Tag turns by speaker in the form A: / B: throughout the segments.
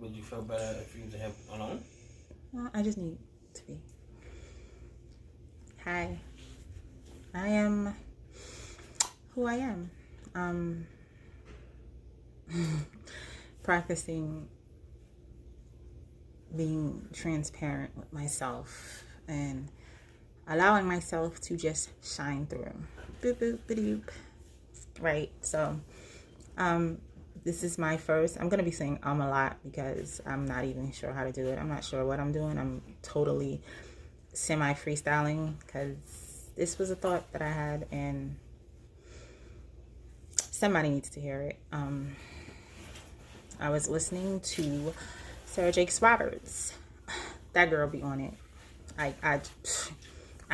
A: Would you feel better if you was to have alone?
B: Well, I just need to be. Hi. I am who I am. Practicing being transparent with myself and allowing myself to just shine through. Boop, boop, boop. Right. So, this is my first. I'm going to be saying a lot because I'm not even sure how to do it. I'm not sure what I'm doing. I'm totally semi freestyling because this was a thought that I had and somebody needs to hear it. I was listening to Sarah Jakes Roberts. That girl be on it. I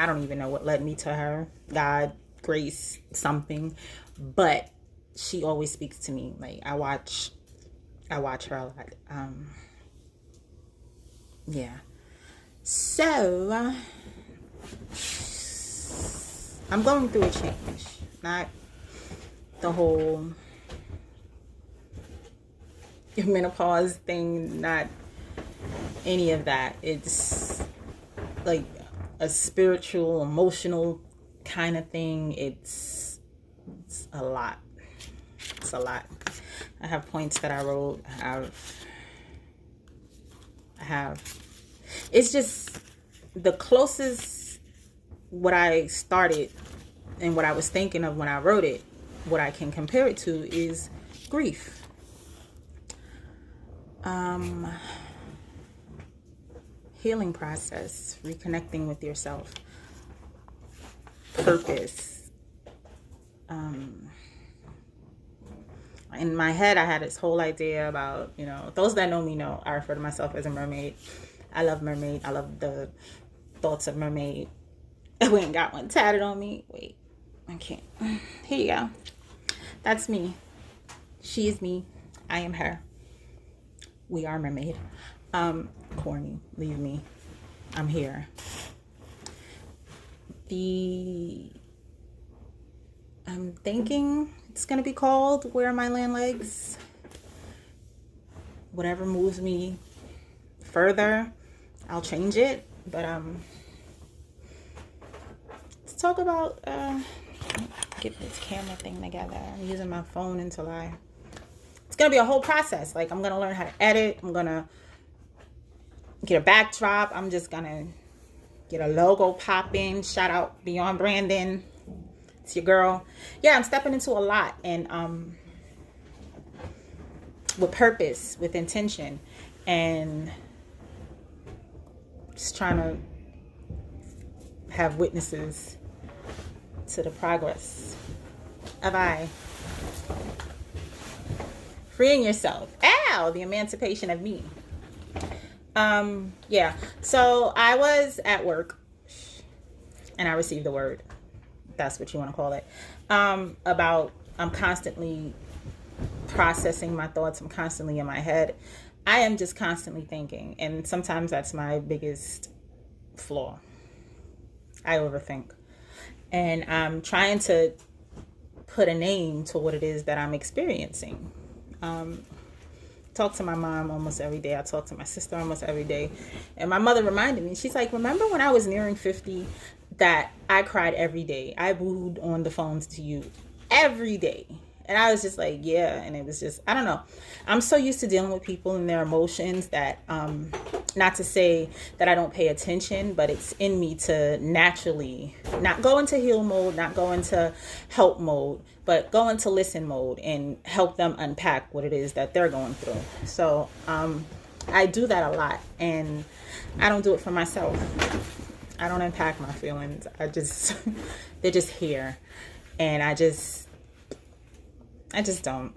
B: don't even know what led me to her. God, grace, something. But she always speaks to me. Like I watch her a lot. Yeah. So I'm going through a change. Not the whole menopause thing, not any of that. It's like a spiritual, emotional kind of thing. It's a lot. It's a lot. I have points that I wrote. I have. It's just the closest what I started and what I was thinking of when I wrote it. What I can compare it to is grief. Healing process, reconnecting with yourself, purpose. In my head, I had this whole idea about, those that know me know I refer to myself as a mermaid. I love mermaid. I love the thoughts of mermaid. I went and got one tatted on me. Wait, I can't. Here you go. That's me. She is me. I am her. We are mermaid. Corny. Leave me. I'm here. I'm thinking it's gonna be called Where Are My Land Legs? Whatever moves me further, I'll change it. But let's talk about get this camera thing together. I'm using my phone until it's gonna be a whole process. Like I'm gonna learn how to edit. I'm gonna get a backdrop. I'm just gonna get a logo popping. Shout out Beyond Brandon. It's your girl. Yeah, I'm stepping into a lot and with purpose, with intention, and just trying to have witnesses to the progress of freeing yourself. Ow, the emancipation of me. Yeah. So I was at work and I received the word. That's what you want to call it. About I'm constantly processing my thoughts. I'm constantly in my head. I am just constantly thinking. And sometimes that's my biggest flaw. I overthink. And I'm trying to put a name to what it is that I'm experiencing. Talk to my mom almost every day. I talk to my sister almost every day. And my mother reminded me, she's like, remember when I was nearing 50 that I cried every day? I booed on the phones to you every day. And I was just like, yeah. And it was just, I don't know. I'm so used to dealing with people and their emotions that, not to say that I don't pay attention, but it's in me to naturally not go into heal mode, not go into help mode, but go into listen mode and help them unpack what it is that they're going through. So I do that a lot, and I don't do it for myself. I don't unpack my feelings. They're just here, and I just don't.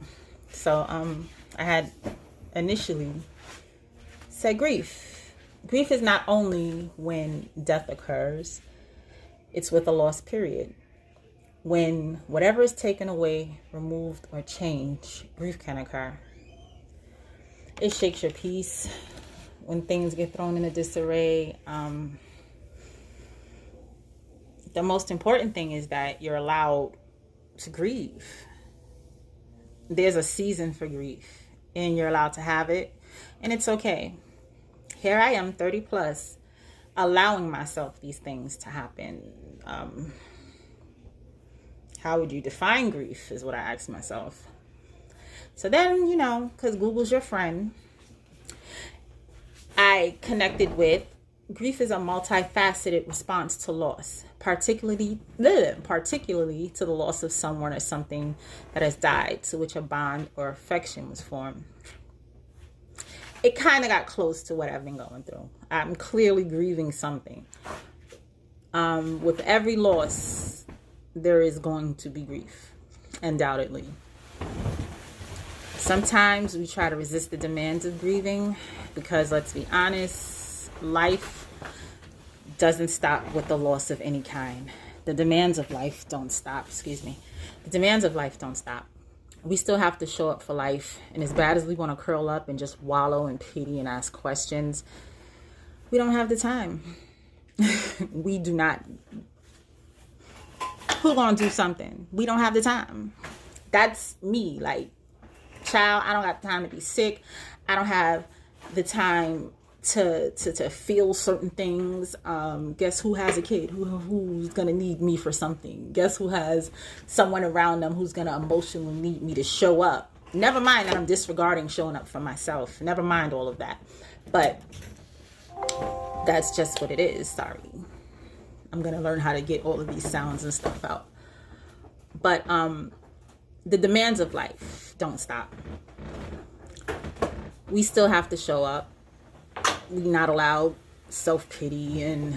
B: So I had initially said grief. Grief is not only when death occurs, it's with a loss period. When whatever is taken away, removed, or changed, grief can occur. It shakes your peace when things get thrown in a disarray. The most important thing is that you're allowed to grieve. There's a season for grief, and you're allowed to have it. And it's okay. Here I am, 30 plus, allowing myself these things to happen. How would you define grief is what I asked myself. So then, because Google's your friend, I connected with grief is a multifaceted response to loss, particularly to the loss of someone or something that has died, to which a bond or affection was formed. It kind of got close to what I've been going through. I'm clearly grieving something. With every loss, there is going to be grief, undoubtedly. Sometimes we try to resist the demands of grieving because, let's be honest, life doesn't stop with the loss of any kind. The demands of life don't stop. The demands of life don't stop. We still have to show up for life. And as bad as we want to curl up and just wallow in pity and ask questions, we don't have the time. We do not. Who's going to do something? We don't have the time. That's me. Like, child, I don't got the time to be sick. I don't have the time to feel certain things. Guess who has a kid who's gonna need me for something? Guess who has someone around them who's gonna emotionally need me to show up? Never mind that I'm disregarding showing up for myself. Never mind all of that. But that's just what it is. Sorry. I'm gonna learn how to get all of these sounds and stuff out. But the demands of life don't stop. We still have to show up. We're not allowed self-pity, and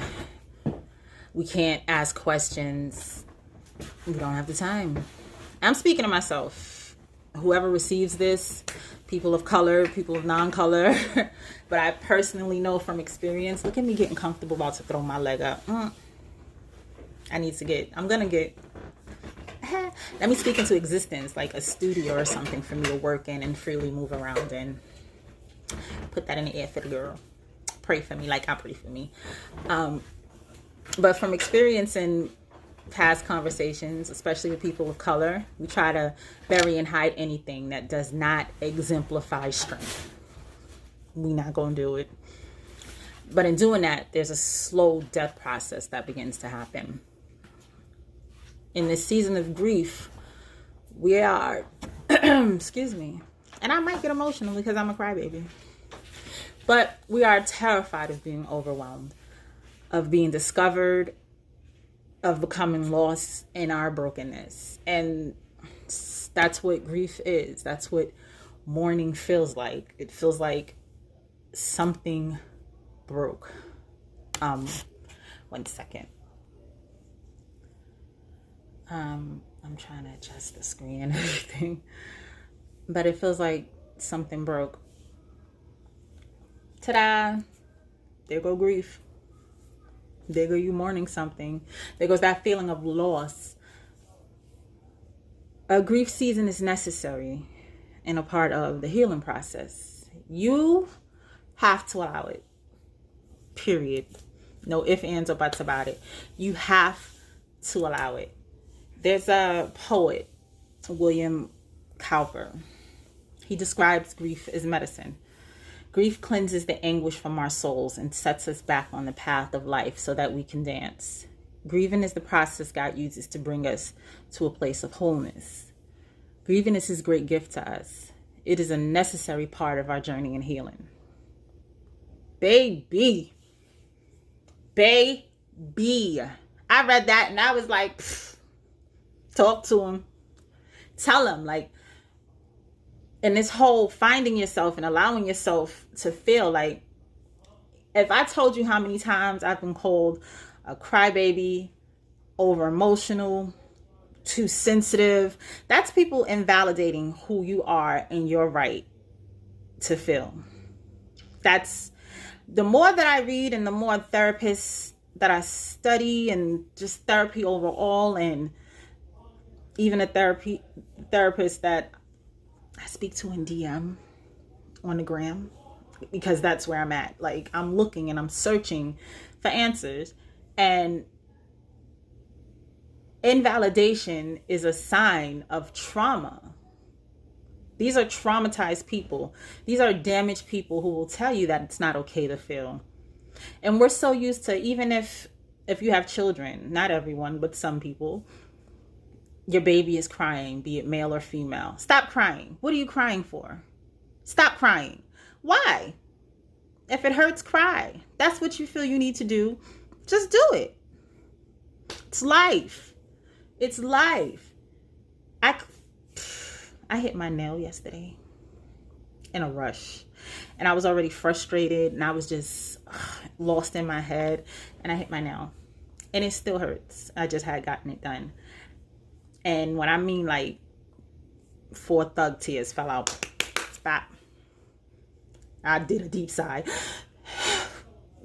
B: we can't ask questions. We don't have the time. I'm speaking to myself. Whoever receives this, people of color, people of non-color, but I personally know from experience, look at me getting comfortable, about to throw my leg up. Let me speak into existence, like a studio or something for me to work in and freely move around in. Put that in the air for the girl. Pray for me like I pray for me. But from experience in past conversations, especially with people of color, we try to bury and hide anything that does not exemplify strength. We're not going to do it. But in doing that, there's a slow death process that begins to happen. In this season of grief, we are, excuse me, and I might get emotional because I'm a crybaby. But we are terrified of being overwhelmed, of being discovered, of becoming lost in our brokenness. And that's what grief is. That's what mourning feels like. It feels like something broke. 1 second. I'm trying to adjust the screen and everything. But it feels like something broke. Ta-da! There go grief. There go you mourning something. There goes that feeling of loss. A grief season is necessary and a part of the healing process. You have to allow it. Period. No ifs, ands, or buts about it. You have to allow it. There's a poet, William Cowper. He describes grief as medicine. Grief cleanses the anguish from our souls and sets us back on the path of life so that we can dance. Grieving is the process God uses to bring us to a place of wholeness. Grieving is his great gift to us. It is a necessary part of our journey in healing. Baby. I read that and I was like, talk to him. Tell him, like, and this whole finding yourself and allowing yourself to feel, like, if I told you how many times I've been called a crybaby, over emotional, too sensitive, that's people invalidating who you are and your right to feel. That's the more that I read and the more therapists that I study and just therapy overall, and even a therapist that I speak to in DM on the gram, because that's where I'm at. Like, I'm looking and I'm searching for answers, and invalidation is a sign of trauma. These are traumatized people. These are damaged people who will tell you that it's not okay to feel. And we're so used to, even if you have children, not everyone, but some people, your baby is crying, be it male or female. Stop crying. What are you crying for? Stop crying. Why? If it hurts, cry. That's what you feel you need to do. Just do it. It's life. It's life. I hit my nail yesterday in a rush. And I was already frustrated and I was just lost in my head. And I hit my nail. And it still hurts. I just had gotten it done. And when I mean like 4 thug tears fell out. Stop. I did a deep sigh.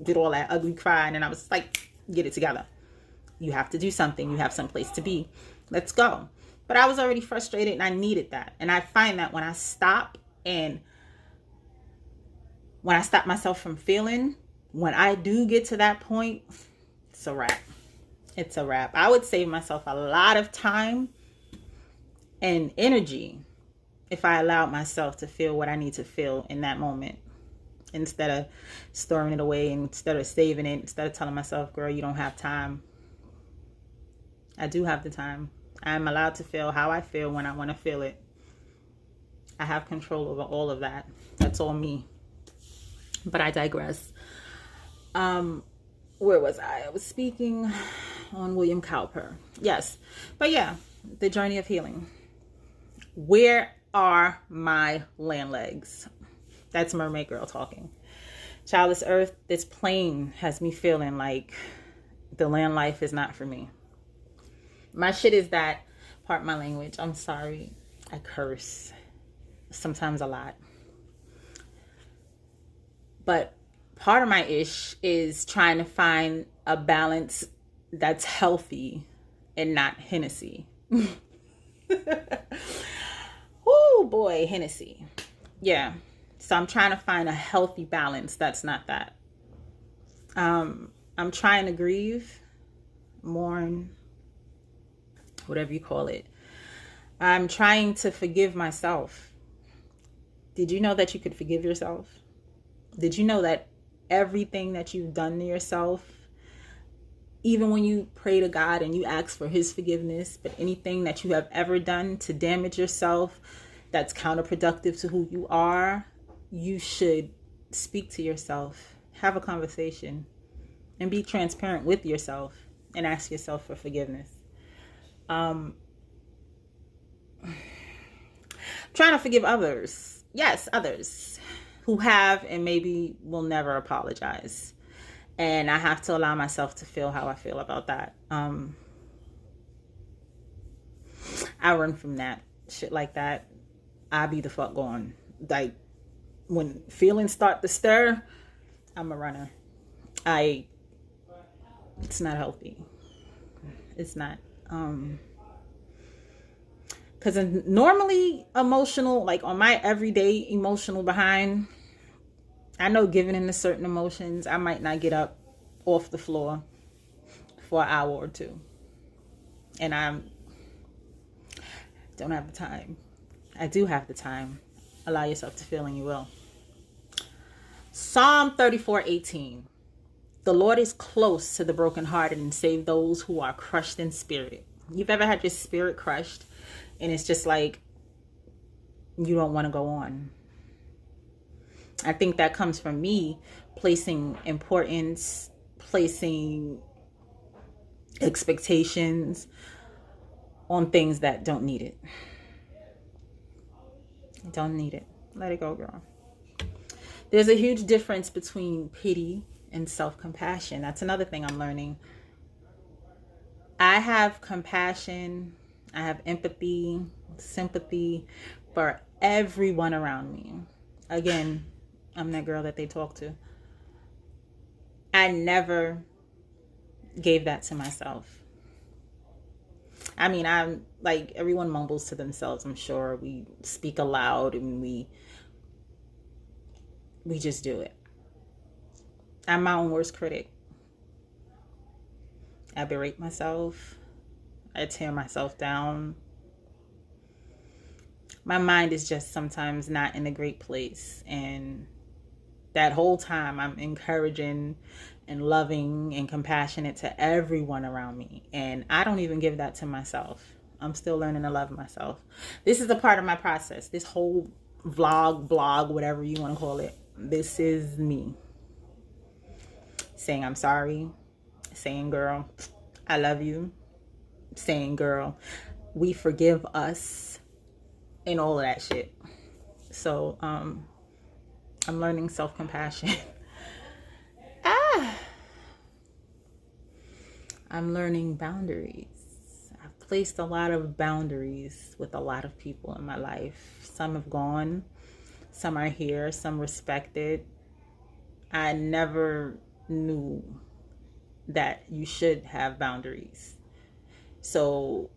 B: Did all that ugly crying. And I was like, get it together. You have to do something. You have some place to be. Let's go. But I was already frustrated and I needed that. And I find that when I stop myself from feeling, when I do get to that point, it's a wrap. It's a wrap. I would save myself a lot of time and energy if I allowed myself to feel what I need to feel in that moment, instead of storing it away, instead of saving it, instead of telling myself, girl, you don't have time. I do have the time. I'm allowed to feel how I feel when I want to feel it. I have control over all of that. That's all me. But I digress. Where was I? I was speaking on William Cowper. Yes. But yeah, the journey of healing. Where are my land legs? That's Mermaid Girl talking. Child, this earth, this plane has me feeling like the land life is not for me. My shit is that, pardon my language, I'm sorry, I curse. Sometimes a lot. But part of my ish is trying to find a balance that's healthy and not Hennessy. Oh boy, Hennessy. Yeah. So I'm trying to find a healthy balance that's not that. I'm trying to grieve, mourn, whatever you call it. I'm trying to forgive myself. Did you know that you could forgive yourself? Did you know that everything that you've done to yourself, even when you pray to God and you ask for his forgiveness, but anything that you have ever done to damage yourself that's counterproductive to who you are, you should speak to yourself, have a conversation, and be transparent with yourself and ask yourself for forgiveness. Trying to forgive others. Yes, others who have and maybe will never apologize. And I have to allow myself to feel how I feel about that. I run from that. Shit like that, I be the fuck gone. Like, when feelings start to stir, I'm a runner. It's not healthy. It's not. Because normally emotional, like on my everyday emotional behind, I know given into certain emotions, I might not get up off the floor for an hour or two. And I don't have the time. I do have the time. Allow yourself to feel and you will. Psalm 34:18. The Lord is close to the brokenhearted and save those who are crushed in spirit. You've ever had your spirit crushed and it's just like you don't want to go on? I think that comes from me placing importance, placing expectations on things that don't need it. Don't need it. Let it go, girl. There's a huge difference between pity and self-compassion. That's another thing I'm learning. I have compassion, I have empathy, sympathy for everyone around me. Again, I'm that girl that they talk to. I never gave that to myself. I mean, I'm like, everyone mumbles to themselves, I'm sure. We speak aloud and we just do it. I'm my own worst critic. I berate myself. I tear myself down. my mind is just sometimes not in a great place. And that whole time I'm encouraging and loving and compassionate to everyone around me. And I don't even give that to myself. I'm still learning to love myself. This is a part of my process. This whole vlog, blog, whatever you want to call it. This is me saying I'm sorry, saying, girl, I love you, saying, girl, we forgive us, and all of that shit. So, I'm learning self-compassion. I'm learning boundaries. I've placed a lot of boundaries with a lot of people in my life. Some have gone, some are here, some respected. I never knew that you should have boundaries. So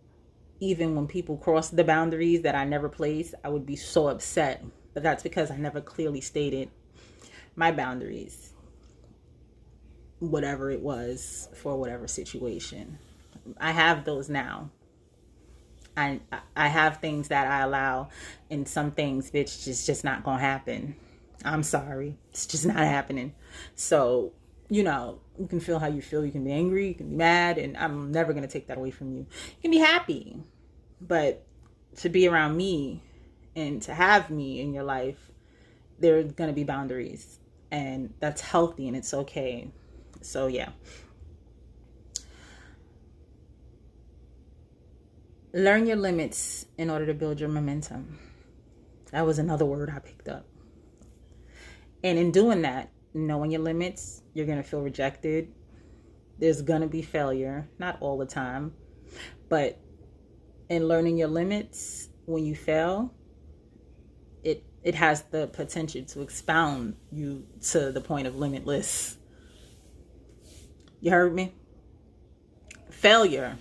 B: even when people cross the boundaries that I never placed, I would be so upset. But that's because I never clearly stated my boundaries, whatever it was for whatever situation. I have those now. I have things that I allow, and some things, bitch, just not gonna happen. I'm sorry, it's just not happening. So, you can feel how you feel. You can be angry, you can be mad, and I'm never gonna take that away from you. You can be happy, but to be around me and to have me in your life, there's gonna be boundaries, and that's healthy and it's okay. So yeah. Learn your limits in order to build your momentum. That was another word I picked up. And in doing that, knowing your limits, you're going to feel rejected. There's going to be failure, not all the time. But in learning your limits, when you fail, it has the potential to expound you to the point of limitless. You heard me? Failure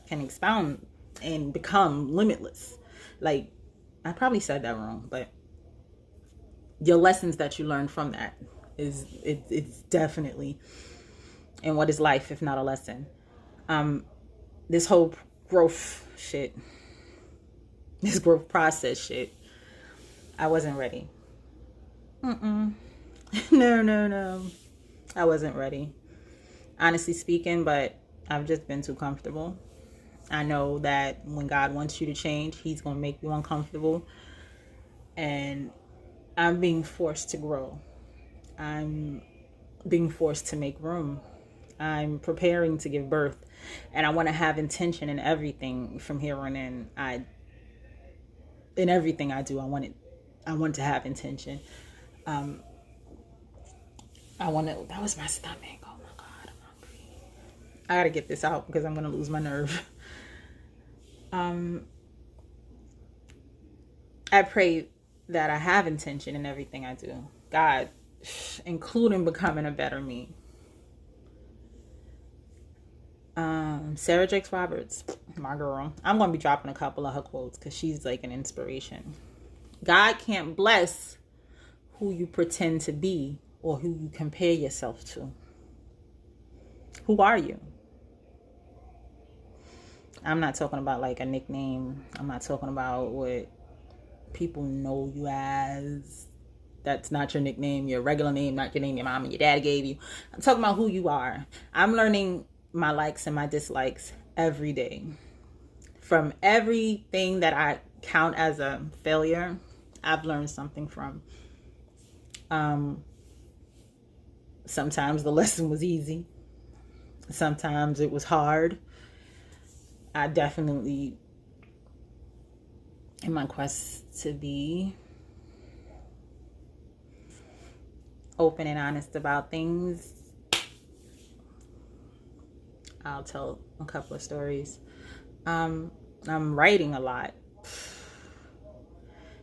B: can expound and become limitless. Like, I probably said that wrong, but your lessons that you learn from that it's definitely, and what is life if not a lesson? This whole growth shit, this growth process shit, I wasn't ready. No, I wasn't ready, honestly speaking. But I've just been too comfortable. I know that when God wants you to change, he's going to make you uncomfortable. And I'm being forced to grow. I'm being forced to make room. I'm preparing to give birth. And I want to have intention in everything from here on in. In everything I do, I want to have intention. That was my stomach. Oh my God, I'm hungry. I got to get this out because I'm going to lose my nerve. I pray that I have intention in everything I do. God, including becoming a better me. Sarah Jakes Roberts, my girl. I'm going to be dropping a couple of her quotes because she's like an inspiration. God can't bless who you pretend to be or who you compare yourself to. Who are you? I'm not talking about like a nickname. I'm not talking about what people know you as. That's not your nickname, your regular name, not your name your mom and your dad gave you. I'm talking about who you are. I'm learning my likes and my dislikes every day. From everything that I count as a failure, I've learned something from. Sometimes the lesson was easy. Sometimes it was hard. I definitely, in my quest to be open and honest about things, I'll tell a couple of stories. I'm writing a lot.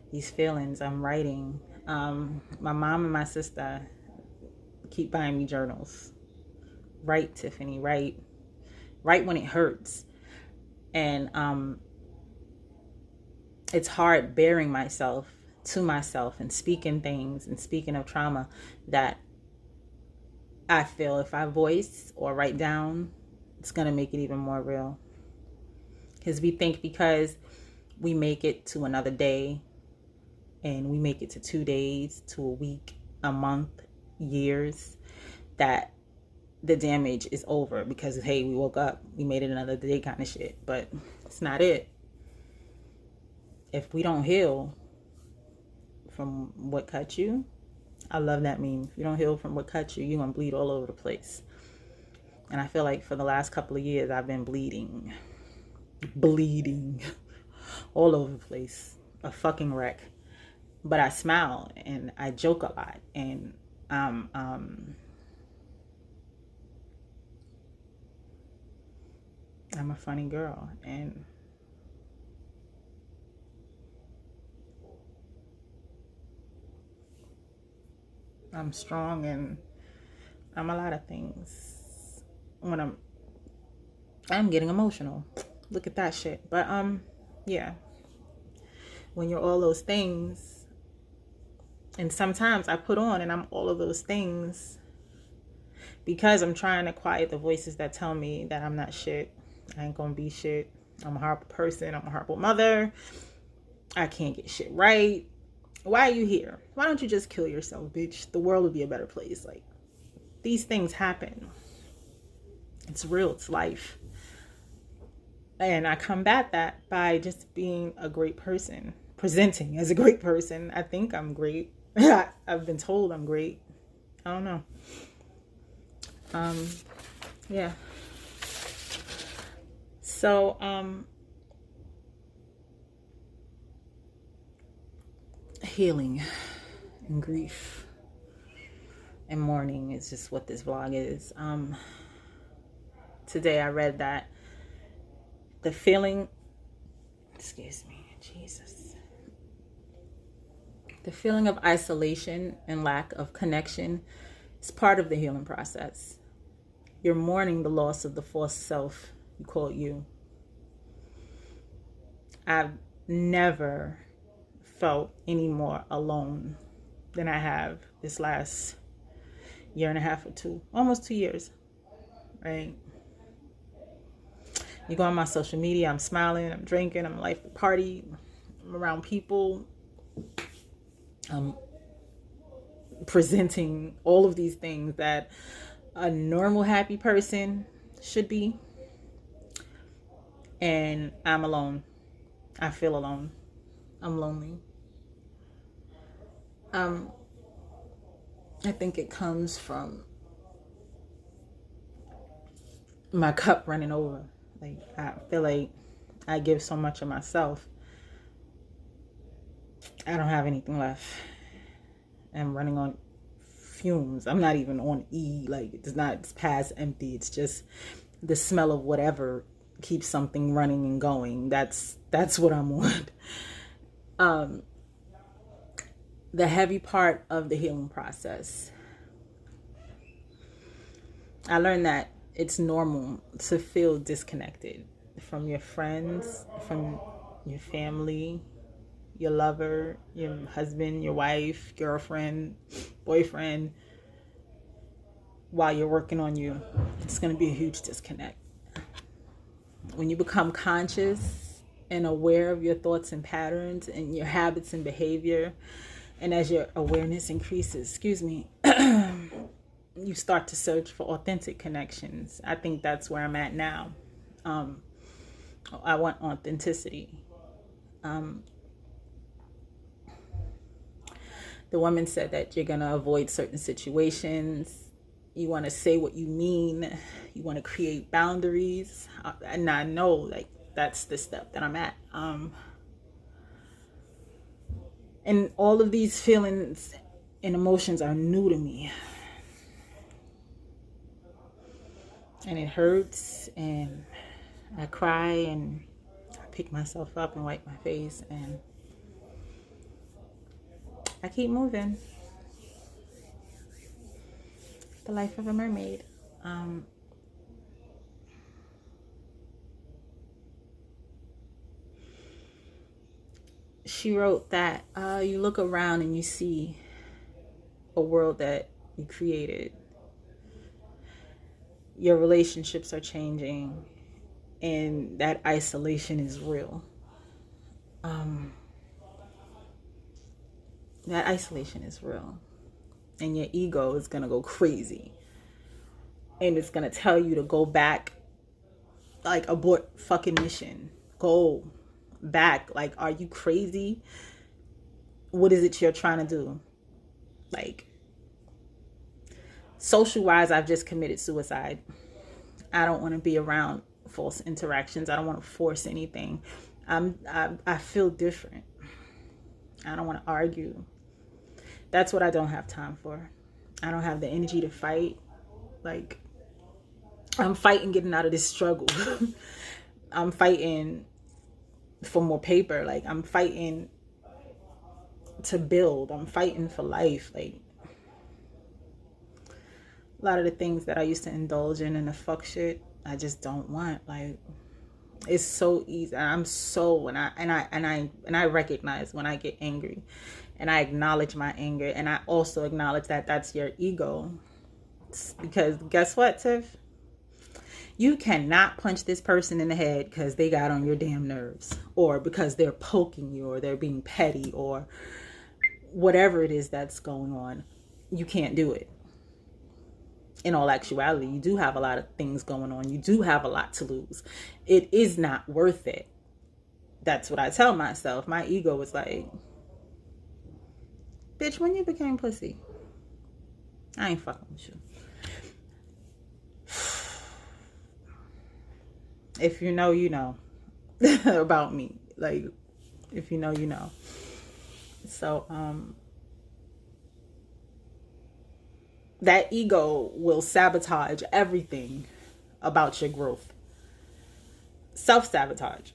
B: These feelings, I'm writing. My mom and my sister keep buying me journals. Write, Tiffany, write when it hurts. And it's hard bearing myself to myself and speaking things and speaking of trauma that I feel if I voice or write down, it's going to make it even more real. Because we think because we make it to another day, and we make it to 2 days, to a week, a month, years, that the damage is over because, hey, we woke up, we made it another day kind of shit. But it's not it. If we don't heal from what cut you, I love that meme. If you don't heal from what cut you, you're going to bleed all over the place. And I feel like for the last couple of years, I've been bleeding all over the place. A fucking wreck. But I smile and I joke a lot. And I'm a funny girl. And I'm strong, and I'm a lot of things. When I'm getting emotional. Look at that shit. But yeah. When you're all those things, and sometimes I put on and I'm all of those things because I'm trying to quiet the voices that tell me that I'm not shit. I ain't gonna be shit. I'm a horrible person. I'm a horrible mother. I can't get shit right. Why are you here? Why don't you just kill yourself, bitch? The world would be a better place. Like, these things happen. It's real. It's life. And I combat that by just being a great person. Presenting as a great person. I think I'm great. I've been told I'm great. I don't know. Yeah. So, healing and grief and mourning is just what this vlog is. Today I read that the feeling, excuse me, Jesus, the feeling of isolation and lack of connection is part of the healing process. You're mourning the loss of the false self you call you. I've never felt any more alone than I have this last year and a half or two, almost 2 years, right? You go on my social media, I'm smiling, I'm drinking, I'm life of the party, I'm around people, I'm presenting all of these things that a normal happy person should be, and I'm alone. I feel alone. I'm lonely. I think it comes from my cup running over. Like, I feel like I give so much of myself. I don't have anything left. I'm running on fumes. I'm not even on E. Like, it's past empty. It's just the smell of whatever keeps something running and going. That's what I'm on. The heavy part of the healing process. I learned that it's normal to feel disconnected from your friends, from your family, your lover, your husband, your wife, girlfriend, boyfriend. While you're working on you, it's going to be a huge disconnect. When you become conscious and aware of your thoughts and patterns and your habits and behavior, and as your awareness increases, you start to search for authentic connections. I think that's where I'm at now. I want authenticity. The woman said that you're going to avoid certain situations. You want to say what you mean. You want to create boundaries. And I know, like, that's the step that I'm at. And all of these feelings and emotions are new to me. And it hurts, and I cry, and I pick myself up and wipe my face, and I keep moving. The life of a mermaid. She wrote that you look around and you see a world that you created. Your relationships are changing, and that isolation is real. that isolation is real. And your ego is going to go crazy. And it's going to tell you to go back, like abort fucking mission. Go back. Like, are you crazy? What is it you're trying to do? Like, social wise, I've just committed suicide. I don't want to be around false interactions. I don't want to force anything. I feel different. I don't want to argue. That's what I don't have time for. I don't have the energy to fight. Like, I'm fighting getting out of this struggle. I'm fighting for more paper. Like, I'm fighting to build. I'm fighting for life. Like, a lot of the things that I used to indulge in and the fuck shit, I just don't want. Like, it's so easy. I'm so, and I recognize when I get angry, and I acknowledge my anger, and I also acknowledge that that's your ego. Because guess what, Tiff? You cannot punch this person in the head because they got on your damn nerves, or because they're poking you, or they're being petty, or whatever it is that's going on. You can't do it. In all actuality, you do have a lot of things going on. You do have a lot to lose. It is not worth it. That's what I tell myself. My ego was like, bitch, when you became pussy, I ain't fucking with you. If you know, you know about me. Like, if you know, you know. So, that ego will sabotage everything about your growth. Self-sabotage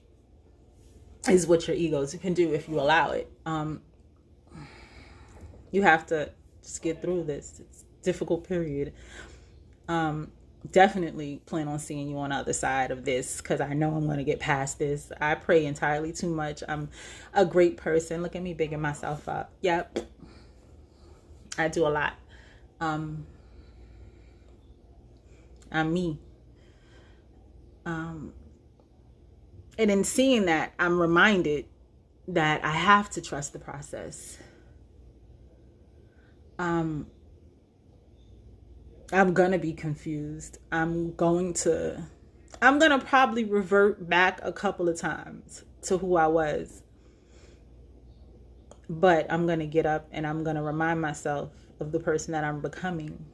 B: is what your egos can do if you allow it. You have to just get through this. It's a difficult period. Definitely plan on seeing you on the other side of this, because I know I'm going to get past this. I pray entirely too much. I'm a great person. Look at me bigging myself up. Yep. I do a lot. I'm me. And in seeing that, I'm reminded that I have to trust the process. I'm gonna be confused. I'm gonna probably revert back a couple of times to who I was. But I'm gonna get up and I'm gonna remind myself of the person that I'm becoming.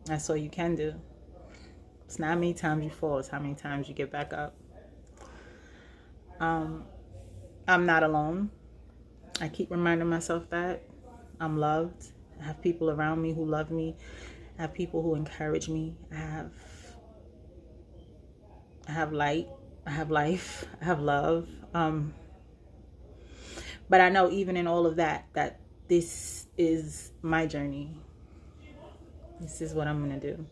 B: That's all you can do. It's not how many times you fall, it's how many times you get back up. I'm not alone. I keep reminding myself that I'm loved. I have people around me who love me. I have people who encourage me. I have light. I have life. I have love. But I know even in all of that, that this is my journey. This is what I'm going to do.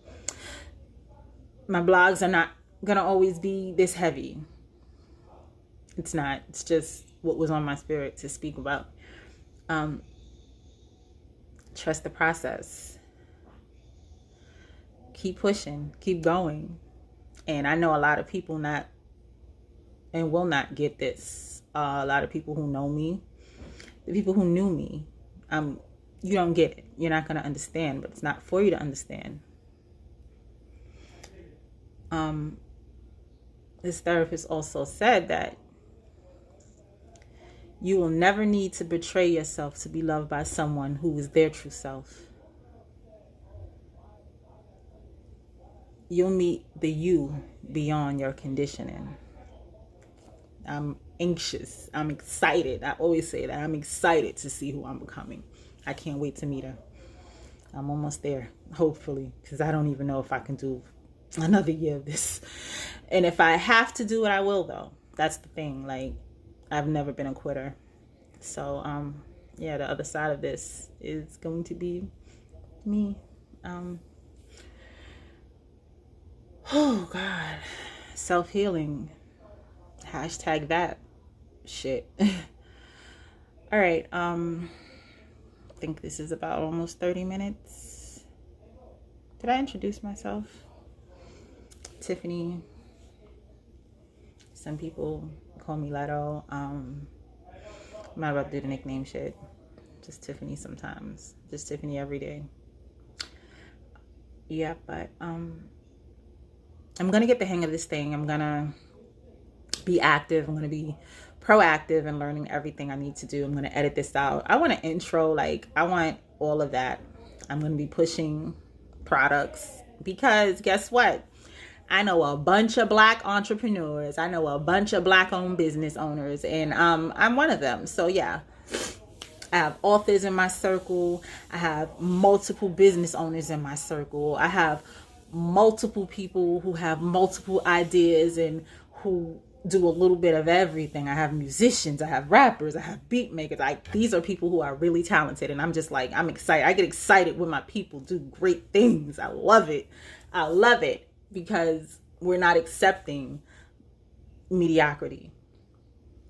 B: My blogs are not going to always be this heavy. It's not. It's just what was on my spirit to speak about. Trust the process. Keep pushing. Keep going. And I know a lot of people not and will not get this. A lot of people who know me, the people who knew me, you don't get it. You're not going to understand, but it's not for you to understand. This therapist also said that you will never need to betray yourself to be loved by someone who is their true self. You'll meet the you beyond your conditioning. I'm anxious. I'm excited. I always say that. I'm excited to see who I'm becoming. I can't wait to meet her. I'm almost there, hopefully, because I don't even know if I can do another year of this. And if I have to do it, I will, though. That's the thing. Like, I've never been a quitter. So, yeah, the other side of this is going to be me. Oh, God. Self-healing. Hashtag that shit. All right. I think this is about almost 30 minutes. Did I introduce myself? Tiffany Some people call me Leto. I'm not about to do the nickname shit. Just Tiffany sometimes. Just Tiffany every day. Yeah, but I'm gonna get the hang of this thing. I'm gonna be active. I'm gonna be proactive and learning everything I need to do. I'm gonna edit this out. I want an intro, like I want all of that. I'm gonna be pushing products because guess what? I know a bunch of Black entrepreneurs. I know a bunch of Black-owned business owners, and I'm one of them. So yeah, I have authors in my circle. I have multiple business owners in my circle. I have multiple people who have multiple ideas and who do a little bit of everything. I have musicians, I have rappers, I have beat makers. Like, these are people who are really talented, and I'm just like, I'm excited. I get excited when my people do great things. I love it. I love it because we're not accepting mediocrity.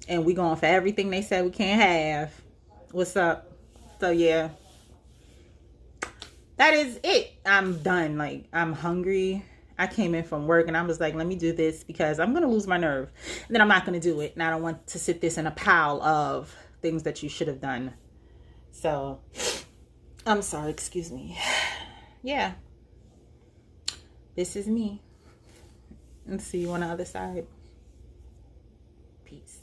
B: And we going for everything they said we can't have. What's up? So yeah, that is it. I'm done. Like, I'm hungry. I came in from work and I was like, let me do this because I'm going to lose my nerve. And then I'm not going to do it. And I don't want to sit this in a pile of things that you should have done. So, I'm sorry. Excuse me. Yeah. This is me. And see you on the other side. Peace.